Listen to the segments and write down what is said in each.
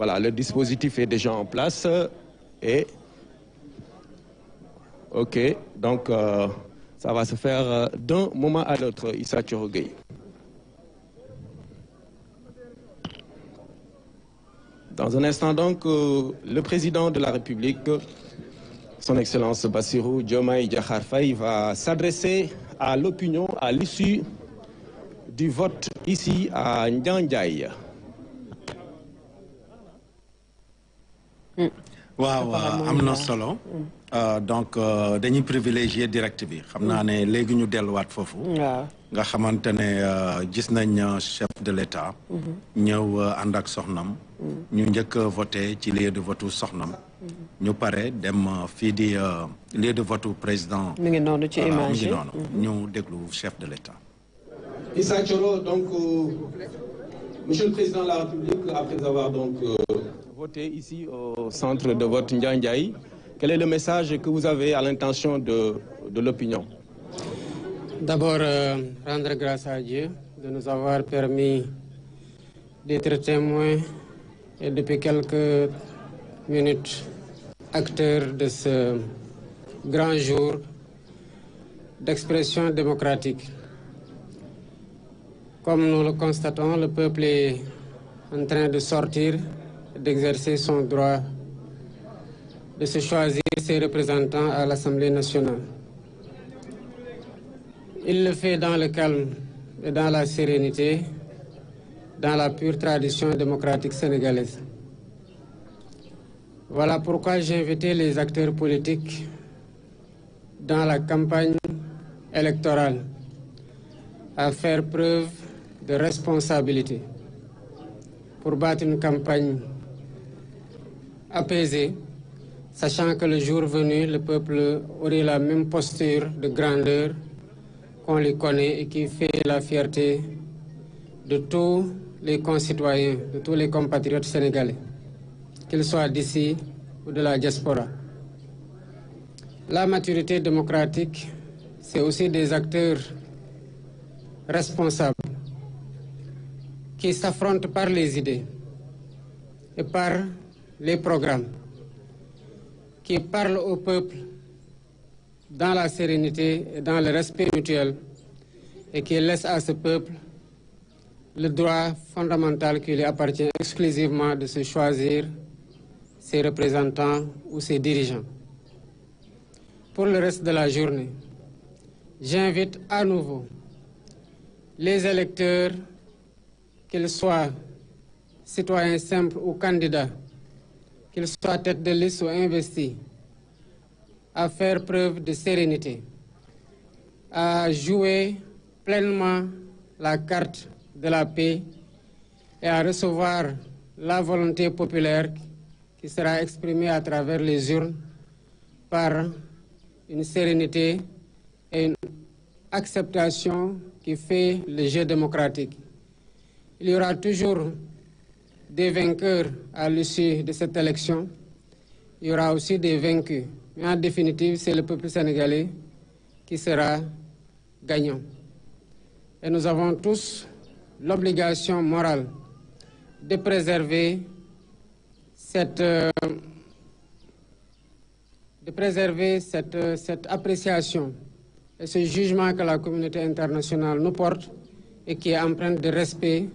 Voilà, le dispositif est déjà en place et ok, donc ça va se faire d'un moment à l'autre, Issa Thioro Gueye. Dans un instant donc, le président de la République, son Excellence Bassirou Diomaye Diakhar Faye, va s'adresser à l'opinion à l'issue du vote ici à Ndiandiaye. waaw am na solo donc dañuy privilégier direct bi xam naa ne léegi ñu delluwaat foofu nga xamante ne gis nañ chef de l'État ñëw ànd ak soxnam ñu njëkk a voté ci lieu de vote soxnam ñu pare dem fii di lieu de vote président mi ngi noonu ci image yi ñu déglu chef de l'État. Issa Thioro, donc Monsieur le Président de la République, après avoir donc voté ici au centre de vote Ndiandiaye, quel est le message que vous avez à l'intention de l'opinion? D'abord, rendre grâce à Dieu de nous avoir permis d'être témoins et depuis quelques minutes acteurs de ce grand jour d'expression démocratique. Comme nous le constatons, le peuple est en train de sortir, d'exercer son droit de se choisir ses représentants à l'Assemblée nationale. Il le fait dans le calme et dans la sérénité, dans la pure tradition démocratique sénégalaise. Voilà pourquoi j'ai invité les acteurs politiques dans la campagne électorale à faire preuve de responsabilité pour battre une campagne apaisée, sachant que le jour venu, le peuple aurait la même posture de grandeur qu'on lui connaît et qui fait la fierté de tous les concitoyens, de tous les compatriotes sénégalais, qu'ils soient d'ici ou de la diaspora. La maturité démocratique, c'est aussi des acteurs responsables qui s'affrontent par les idées et par les programmes, qui parlent au peuple dans la sérénité et dans le respect mutuel et qui laissent à ce peuple le droit fondamental qui lui appartient exclusivement de se choisir ses représentants ou ses dirigeants. Pour le reste de la journée, j'invite à nouveau les électeurs, qu'ils soient citoyens simples ou candidats, qu'ils soient tête de liste ou investis, à faire preuve de sérénité, à jouer pleinement la carte de la paix et à recevoir la volonté populaire qui sera exprimée à travers les urnes par une sérénité et une acceptation qui fait le jeu démocratique. Il y aura toujours des vainqueurs à l'issue de cette élection. Il y aura aussi des vaincus. Mais en définitive, c'est le peuple sénégalais qui sera gagnant. Et nous avons tous l'obligation morale de préserver cette appréciation et ce jugement que la communauté internationale nous porte et qui est empreinte de respect,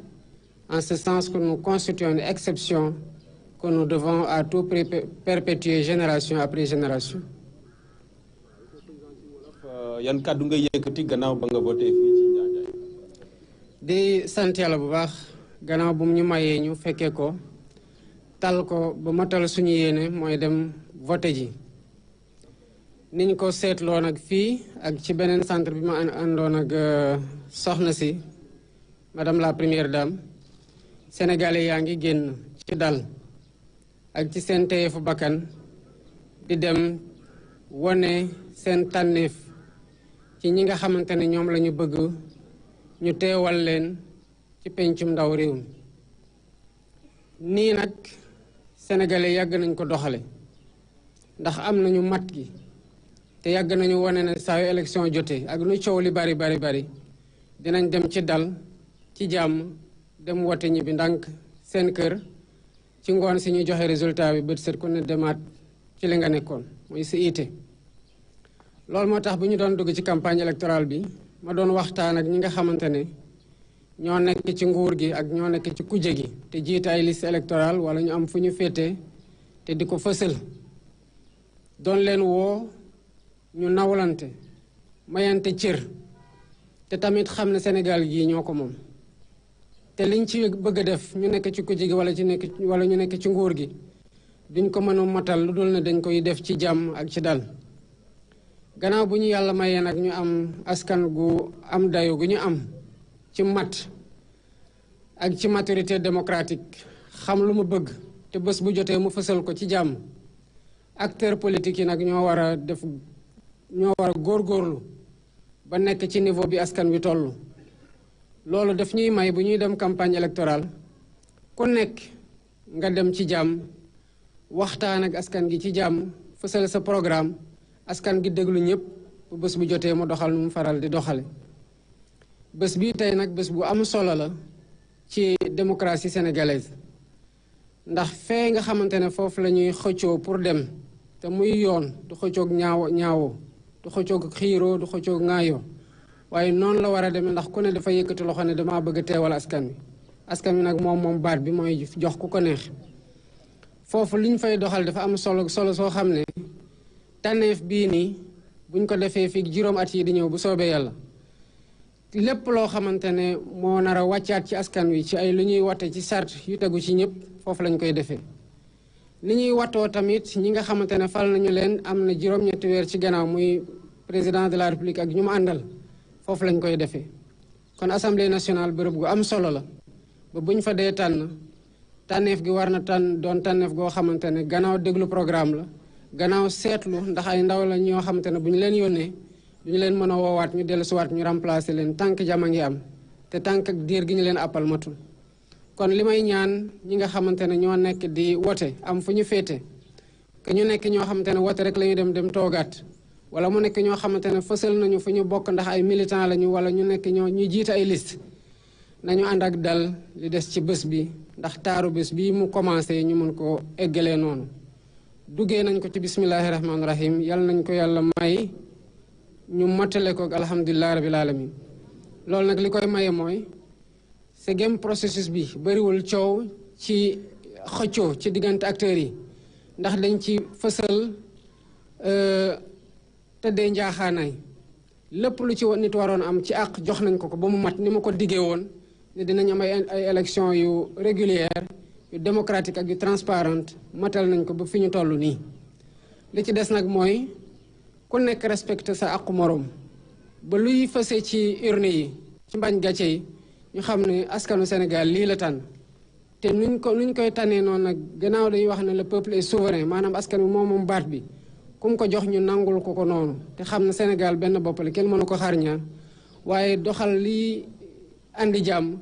en ce sens que nous constituons une exception que nous devons à tout prix perpétuer génération après génération. yan kàddu nga yëkkati gannaaw ba nga voté fii ci Ndiandiaye. di sant Yàlla bu baax gannaaw bu ñu mayee ñu fekkee ko tal ko ba matal suñu yéene mooy dem voté ji. niñ ko seetloo nag fii ak ci beneen centre bi ma àndoon ak soxna si madame la première dame sénégalais yaa ngi génn ci dal ak ci seen téyefu bakkan di dem wone seen tànneef ci ñi nga xamante ne ñoom la ñu bëgg ñu teewal leen ci pencum ndaw réew mi nii nag sénégalais yàgg nañ ko doxale ndax am nañu mat gi te yàgg nañu wane ne saa yu élection jotee ak nu coow li bari dinañ dem ci dal ci jàmm dem wote ñi bi ndànk seen kër ci ngoon si ñuy joxe résultat bi bët set ku ne demaat ci li nga nekkoon muy si ite loolu moo tax bu ñu doon dugg ci campagne électorale bi ma doon waxtaan ak ñi nga xamante ne ñoo nekk ci nguur gi ak ñoo nekk ci kujje gi te jiite ay liste électorale wala ñu am fu ñu féete te di ko fësal doon leen woo ñu nawlante mayante cër te tamit xam ne Sénégal gii ñoo ko moom te liñ ci bëgg a def ñu nekk ci kujje gi wala ñu nekk ci nguur gi duñ ko mën a motal lu dul ne dañ koy def ci jàmm ak ci dal gannaaw bu ñu yàlla mayee nag ñu am askan gu am dayo gu ñu am ci mat ak ci maturité démocratique xam lu mu bëgg te bés bu jotee mu fësal ko ci jàmm acteurs politiques yi nag ñoo war a góorgóorlu ba nekk ci niveau bi askan wi toll loolu daf ñuy may bu ñuy dem campagne électorale ku nekk nga dem ci jàmm waxtaan ak askan gi ci jàmm fësal sa programme askan gi déglu ñëpp bu bés bu jotee mu doxal nu mu faral di doxale bés bii tey nag bés bu am solo la ci démocratie sénégalaise ndax fee nga xamante ne foofu la ñuy xëccoo pour dem te muy yoon du xëccoog ñaawoo du xëccoog xiiroo du xëccoog ŋaayoo waaye noonu la war a demee ndax ku ne dafa yëkkati loxo ne damaa bëgg a teewal askan wi nag moom baat bi mooy jox ku ko neex foofu li ñu fay doxal dafa am solo soo xam ne tànneef bii nii buñ ko defee fii juróom at yi di ñëw bu soobee yàlla lépp loo xamante ne moo nar a wàccaat ci askan wi ci ay lu ñuy wate ci sart yu tegu ci ñëpp foofu lañ koy defee ni ñuy watoo tamit ñi nga xamante ne fal nañu leen am na juróom-ñetti weer ci gannaaw muy président de la république ak ñu mu àndal foofu lañ koy defee kon assemblée nationale bërëb gu am solo la ba buñ fa dee tànneef gi war na doon tànneef goo xamante ne gannaaw déglu programme la gannaaw seetlu ndax ay ndaw la ñoo xamante ne bu ñu leen yónnee du ñu leen mën a woowaat ñu dellusiwaat ñu remplacer leen tànk jàmm a ngi am te tànk ak diir gi ñu leen appal matul kon li may ñaan ñi nga xamante ne ñoo nekk di wote am fu ñu féete que ñu nekk ñoo xamante ne wote rek la ñu dem toogaat wala mu nekk ñoo xamante ne fësal nañu fu ñu bokk ndax ay militant lañu wala ñu nekk ñu jiite ay liste nañu ànd ak dal li des ci bés bi ndax taaru bés bi mu commencé ñu mën ko eggalee noonu duggee nañ ko ci bismillahi rahmaani rahim yàlla nañ ko yàlla may ñu mottale ko ak alhamdulilah rabil alamin loolu nag li koy maye mooy segem processus bi bëriwul coow ci xëccoo ci diggante acteurs yi ndax dañ ci fësal tëddee njaaxaanaay lépp lu ci nit waroon am ci àq jox nañ ko ba mu mat ni ma ko diggee woon ne dinañ am ay élection yu régulière yu démocratique ak yu transparente matal nañ ko ba fi ñu toll nii li ci des nag mooy ku nekk respecté sa àqu morom ba luy fëse ci urne yi ci mbañ gàcce yi ñu xam ne askanu Sénégal lii la tànn te nuñ koy tànnee noonu nag gannaaw dañuy wax ne le peuple est souverain maanaam askan wi moom baat bi ku mu ko jox ñu nangul ko noonu te xam ne Sénégal benn bopp la kenn mënu ko xar ñaar waaye doxal lii andi jàmm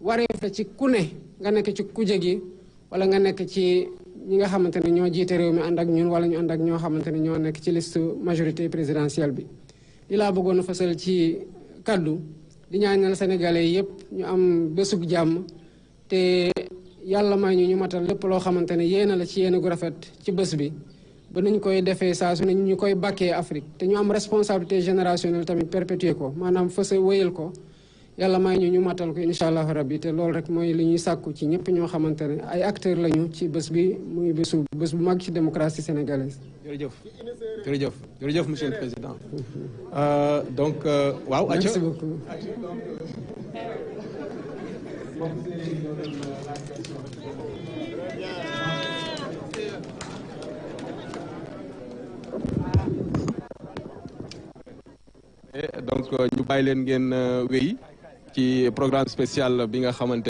wareef la ci ku ne nga nekk ci kuje gi wala nga nekk ci ñi nga xamante ne ñoo jiite réew mi ànd ak ñun wala ñu ànd ak ñoo xamante ne ñoo nekk ci liste majorité présidentielle bi li laa bëggoon a fësal ci kaddu di ñaanal sénégalais yépp ñu am bésug jàmm te yàlla may ñu matal lépp loo xamante ne yéena la ci yéene gu rafet ci bés bi ba nañ koy defee saa su ne ñu koy bàkkee Afrique te ñu am responsabilité générationnelle tamit perpétuer ko maanaam fësa wéyal ko yàlla may ñu matal ko incha allahu rabbi te loolu rek mooy li ñuy sàkku ci ñëpp ñoo xamante ne ay acteurs lañu ci bés bi muy bés bu mag ci démocratie sénégalaise. jërëjëf monsieur le président. donc waaw. merci beaucoup. donc ñu bàyyi leen ngeen wéy ci programme spécial bi nga xamante